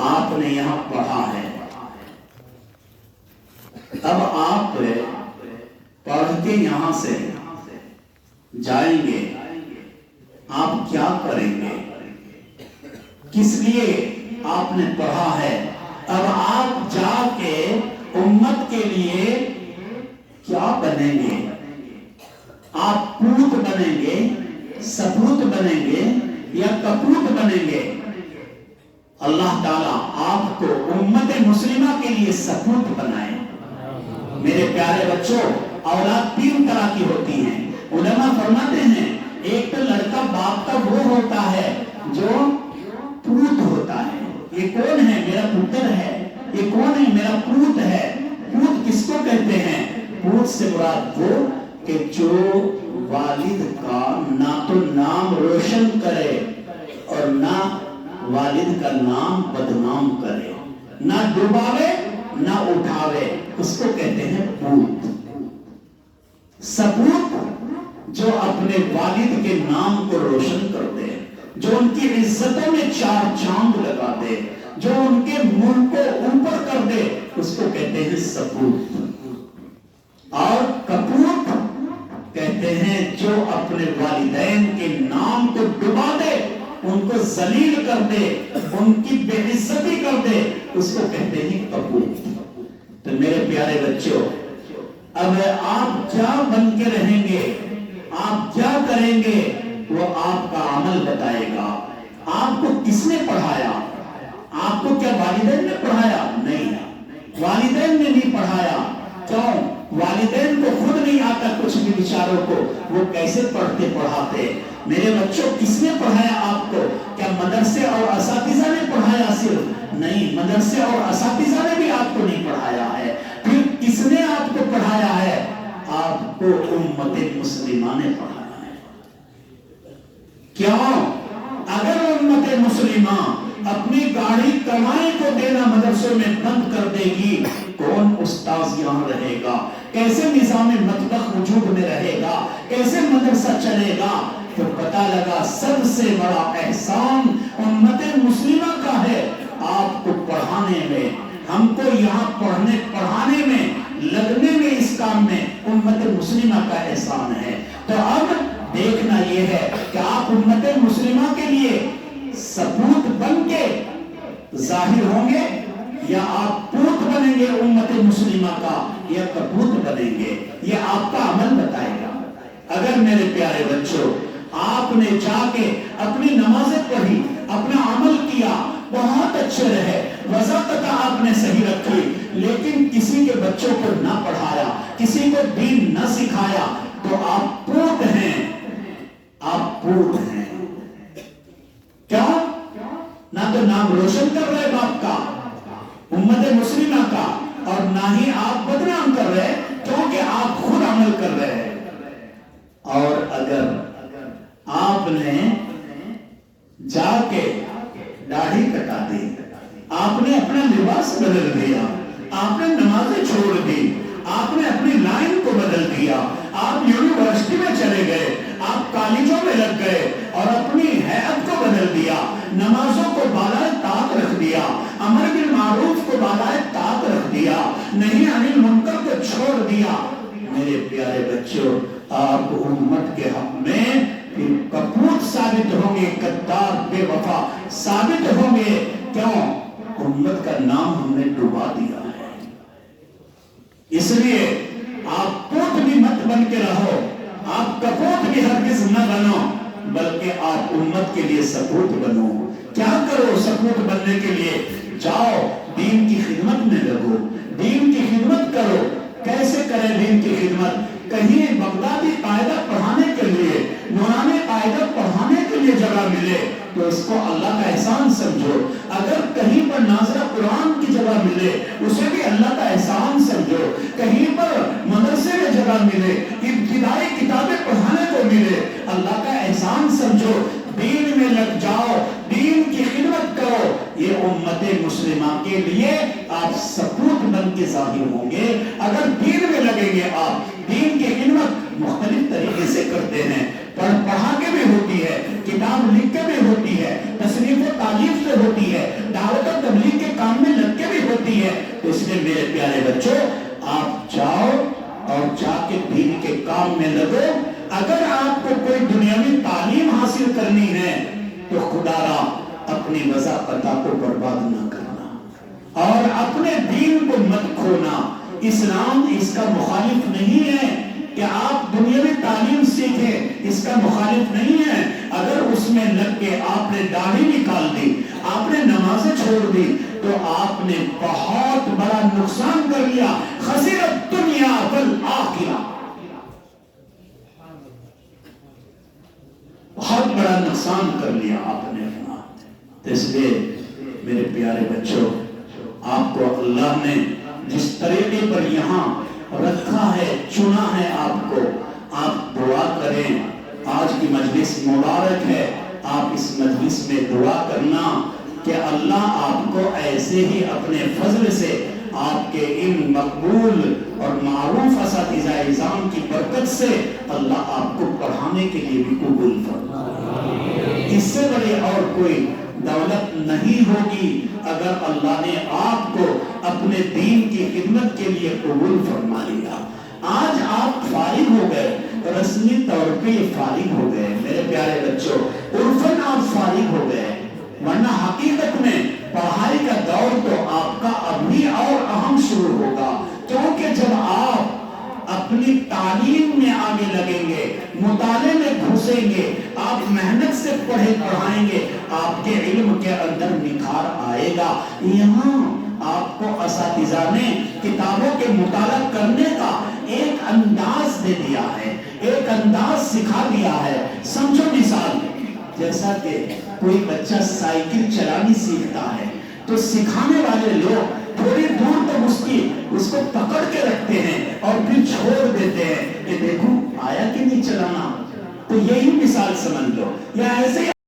آپ نے یہاں پڑھا ہے، اب آپ پڑھ کے یہاں سے جائیں گے، آپ کیا کریں گے؟ کس لیے آپ نے پڑھا ہے؟ اب آپ جا کے امت کے لیے کیا بنیں گے؟ آپ پوت بنیں گے، سپوت بنیں گے یا کپوت بنیں گے؟ اللہ تعالیٰ آپ کو امت مسلمہ کے لیے سپوت بنائے۔ میرے پیارے بچوں، اولاد تین طرح کی ہوتی ہیں۔ علماء فرماتے ہیں ایک تو لڑکا باپ کا وہ ہوتا ہے جو پوت ہوتا ہے، یہ کون ہے؟ میرا پتر ہے، یہ کون ہے؟ میرا پوت ہے۔ پوت کس کو کہتے ہیں؟ پوت سے مراد وہ کہ جو والد کا نہ تو نام روشن کرے اور نہ والد کا نام بدنام کرے، نہ ڈباوے نہ اٹھاوے، اس کو کہتے ہیں پوت۔ سپوت جو اپنے والد کے نام کو روشن کر دے، جو ان کی عزتوں میں چار چاند لگا دے، جو ان کے ملک کو اوپر کر دے، اس کو کہتے ہیں سپوت۔ اور کپوت کہتے ہیں جو اپنے والدین کے نام کو ڈبا دے، ان کو ذلیل کر دے، ان کی بے عزتی کر دے، اس کو کہتے ہیں کپوت۔ تو میرے پیارے بچوں، اب آپ کیا بن کے رہیں گے، آپ کیا کریں گے، وہ آپ کا عمل بتائے گا۔ آپ کو کس نے پڑھایا؟ آپ کو کیا والدین نے پڑھایا؟ نہیں، والدین نے نہیں پڑھایا۔ کیوں؟ والدین کو خود نہیں آتا کچھ بھی بیچاروں کو، وہ کیسے پڑھتے پڑھاتے؟ میرے بچوں، کس نے پڑھایا آپ کو؟ کیا مدرسے اور اساتذہ نے پڑھایا صرف؟ نہیں، مدرسے اور اساتذہ نے بھی آپ کو نہیں پڑھایا ہے۔ پھر کس نے آپ کو پڑھایا ہے؟ آپ کو امت مسلمہ نے پڑھایا ہے۔ کیوں؟ اگر امت مسلمہ اپنی گاڑی کمائی کو دینا مدرسوں میں بند کر دے گی، کون استاذ یہاں رہے گا؟ کیسے نظام مطبخ وجود میں رہے گا؟ کیسے مدرسہ چلے گا؟ تو پتہ لگا سب سے بڑا احسان امت مسلمہ کا ہے آپ کو پڑھانے میں، ہم کو یہاں پڑھانے میں، لگنے میں، اس کام میں امت مسلمہ کا احسان ہے۔ تو اب دیکھنا یہ ہے کہ آپ امت مسلمہ کے لیے سپوت بن کے ظاہر ہوں گے یا آپ پوت بنیں گے امت مسلمہ کا، یا کپوت بنیں گے، یہ آپ کا عمل بتائے گا۔ اگر میرے پیارے بچوں آپ نے جا کے اپنی نمازیں پڑھی، اپنا عمل کیا، بہت اچھے رہے، وضاحت آپ نے صحیح رکھی، لیکن کسی کے بچوں کو نہ پڑھایا، کسی کو دین نہ سکھایا، تو آپ پوت ہیں، آپ پوت ہیں۔ کیوں؟ نہ تو نام روشن کر رہے باپ کا، امت مسلمہ کا، اور نہ ہی آپ بدنام کر رہے کیونکہ آپ خود عمل کر رہے ہیں۔ اور اگر آپ نے جا کے داڑھی کٹا دی، آپ نے اپنا لباس بدل دیا، آپ نے نمازیں چھوڑ دی، آپ نے اپنی لائن کو بدل دیا، آپ یونیورسٹی میں چلے گئے، آپ کالجوں میں لگ گئے اور اپنی حیات کو بدل دیا، نمازوں کو بالائے طاق رکھ دیا، امر بالمعروف کو بالائے طاق رکھ دیا، نہیں عن المنکر کو چھوڑ دیا، میرے پیارے بچوں، آپ امت کے حق میں پھر کپوت ثابت ہوں گے، غدار بے وفا ثابت ہوں گے۔ کیوں؟ امت کا نام ہم نے ڈبا دیا ہے۔ اس لیے آپ پوت بھی مت بن کے رہو، آپ کپوت بھی ہرگز نہ بنو، بلکہ آپ امت کے لیے سپوت بنو۔ کیا کرو سپوت بننے کے لیے؟ جاؤ دین کی خدمت میں لگو، دین کی خدمت کرو۔ کیسے کریں دین کی خدمت؟ کہیں بغدادی قاعدہ پڑھانے کے لیے، نورانی قاعدہ پڑھانے کے لیے جگہ ملے تو اس کو اللہ کا احسان سمجھو۔ اگر کہیں پر ناظرہ قرآن کی جگہ ملے اسے بھی اللہ کا احسان سمجھو۔ کہیں پر مدرسے میں جگہ ملے، ابتدائی کتابیں پڑھانے کو ملے، اللہ کا احسان سمجھو۔ دین میں لگ جاؤ، دین کی خدمت کرو، یہ امت مسلمہ کے لیے آپ سپوت بن کے ظاہر ہوں گے۔ اگر دین میں لگیں گے، آپ دین کی خدمت مختلف طریقے سے کرتے ہیں، پڑھا کے بھی ہوتی ہے، کتاب لکھ کے بھی ہوتی ہے، تصنیف و تالیف سے ہوتی ہے، دعوت و تبلیغ کے کرتی ہے. تو اس لیے میرے پیارے بچوں آپ جاؤ اور جا کے دین کے کام میں لگو. اگر آپ کو کوئی دنیاوی تعلیم حاصل کرنی ہے تو خدا را اپنی وضاحت کو برباد نہ کرنا اور اپنے دین کو مت کھونا. اسلام اس کا مخالف نہیں ہے کہ آپ دنیاوی تعلیم سیکھیں, اس کا مخالف نہیں ہے. اگر اس میں لگ کے آپ نے داڑھی نکال دی, آپ نے نمازیں چھوڑ دی, تو آپ نے بہت بڑا نقصان کر لیا. خسر الدنیا والآخرہ, بہت بڑا نقصان کر لیا آپ نے اپنا. اس لیے میرے پیارے بچوں آپ کو اللہ نے جس طریقے پر یہاں رکھا ہے, چنا ہے آپ کو, آپ دعا کریں. آج کی مجلس مبارک ہے, آپ اس مجلس میں دعا کرنا کہ اللہ آپ کو ایسے ہی اپنے فضل سے آپ کے ان مقبول اور معروف اساتذہ نظام کی برکت سے اللہ آپ کو پڑھانے کے لیے بھی قبول فرمائے. اس سے بڑے اور کوئی دولت نہیں ہوگی اگر اللہ نے آپ کو اپنے دین کی خدمت کے لیے قبول فرما لیا. آج آپ فارغ ہو گئے, رسمی طور پہ فارغ ہو گئے میرے پیارے بچوں, عرفاً آپ فارغ ہو گئے, ورنہ حقیقت میں پڑھائی کا دور تو آپ کا ابھی اور اہم شروع ہوگا. کیونکہ جب آپ اپنی تعلیم میں آگے لگیں گے, مطالعے میں گھسیں گے, آپ محنت سے پڑھائیں گے, آپ کے علم کے اندر نکھار آئے گا. یہاں آپ کو اساتذہ نے کتابوں کے مطالعہ کرنے کا ایک انداز دے دیا ہے, ایک انداز سکھا دیا ہے. سمجھو مثال, جیسا کہ کوئی بچہ سائیکل چلانی سیکھتا ہے تو سکھانے والے لوگ تھوڑی دور تک اس کو پکڑ کے رکھتے ہیں اور پھر چھوڑ دیتے ہیں کہ دیکھو آیا کہ نہیں چلانا. تو یہی مثال سمجھ لو, یا ایسے